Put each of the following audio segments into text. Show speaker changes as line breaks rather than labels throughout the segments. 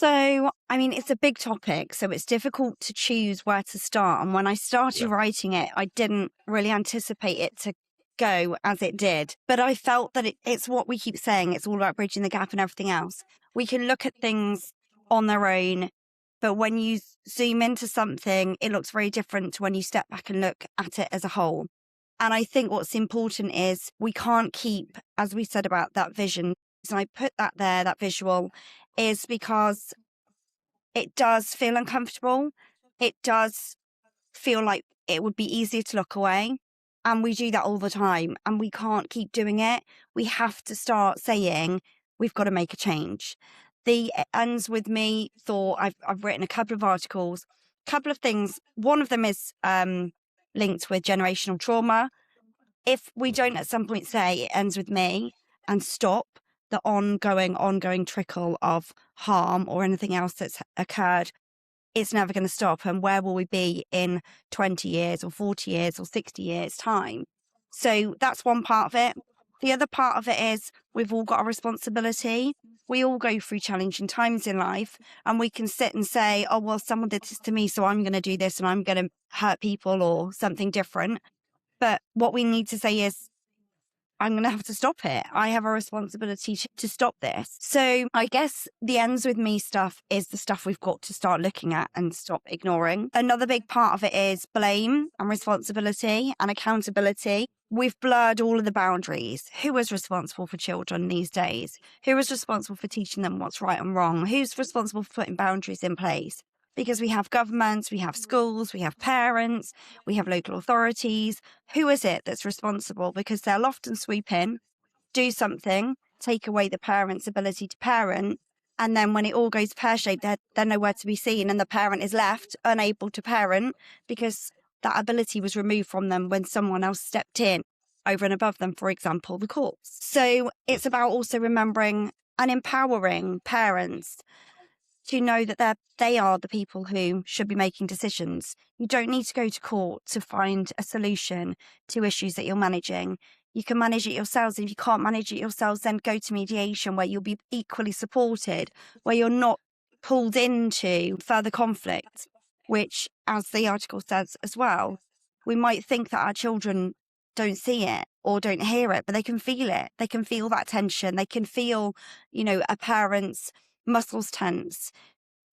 So, I mean, it's a big topic, so it's difficult to choose where to start. And when I started writing it, I didn't really anticipate it to go as it did. But I felt that it's what we keep saying. It's all about bridging the gap and everything else. We can look at things on their own, but when you zoom into something, it looks very different to when you step back and look at it as a whole. And I think what's important is we can't keep, as we said about that vision, and I put that there, that visual, is because it does feel uncomfortable. It does feel like it would be easier to look away. And we do that all the time, and we can't keep doing it. We have to start saying, we've got to make a change. The ends with me thought, I've written a couple of articles, couple of things. One of them is linked with generational trauma. If we don't at some point say it ends with me and stop the ongoing trickle of harm or anything else that's occurred, it's never going to stop. And where will we be in 20 years or 40 years or 60 years time? So that's one part of it. The other part of it is we've all got a responsibility. We all go through challenging times in life, and we can sit and say, oh, well, someone did this to me, so I'm going to do this and I'm going to hurt people or something different. But what we need to say is, I'm going to have to stop it. I have a responsibility to stop this. So I guess the ends with me stuff is the stuff we've got to start looking at and stop ignoring. Another big part of it is blame and responsibility and accountability. We've blurred all of the boundaries. Who is responsible for children these days? Who is responsible for teaching them what's right and wrong? Who's responsible for putting boundaries in place? Because we have governments, we have schools, we have parents, we have local authorities. Who is it that's responsible? Because they'll often sweep in, do something, take away the parent's ability to parent, and then when it all goes pear-shaped, they're nowhere to be seen, and the parent is left unable to parent because that ability was removed from them when someone else stepped in over and above them, for example, the courts. So it's about also remembering and empowering parents to know that they are the people who should be making decisions. You don't need to go to court to find a solution to issues that you're managing. You can manage it yourselves. If you can't manage it yourselves, then go to mediation where you'll be equally supported, where you're not pulled into further conflict, which, as the article says as well, we might think that our children don't see it or don't hear it, but they can feel it. They can feel that tension. They can feel, a parent's muscles tense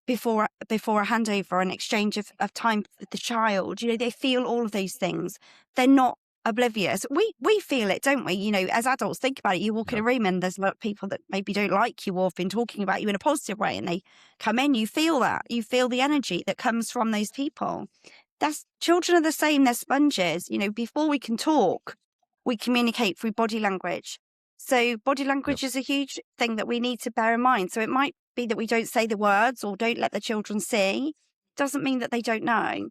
before a handover, an exchange of time with the child. They feel all of those things. They're not oblivious. We feel it, don't we? As adults, think about it. You walk in a room and there's a lot of people that maybe don't like you or have been talking about you in a positive way, and they come in, you feel that. You feel the energy that comes from those people. Children are the same. They're sponges. Before we can talk, we communicate through body language. So body language is a huge thing that we need to bear in mind. So it might be that we don't say the words or don't let the children see. Doesn't mean that they don't know.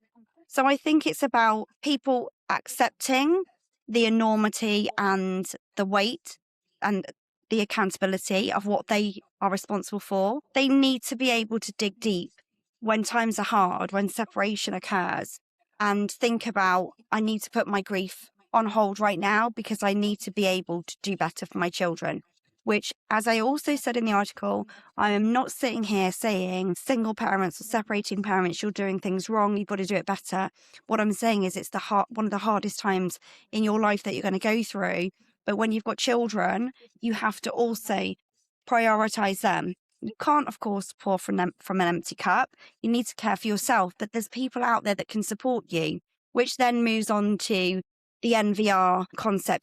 So I think it's about people accepting the enormity and the weight and the accountability of what they are responsible for. They need to be able to dig deep when times are hard, when separation occurs, and think about, I need to put my grief on hold right now because I need to be able to do better for my children. Which, as I also said in the article, I am not sitting here saying single parents or separating parents, you're doing things wrong, you've got to do it better. What I'm saying is it's one of the hardest times in your life that you're going to go through. But when you've got children, you have to also prioritise them. You can't, of course, pour from an empty cup. You need to care for yourself, but there's people out there that can support you, which then moves on to the NVR concept.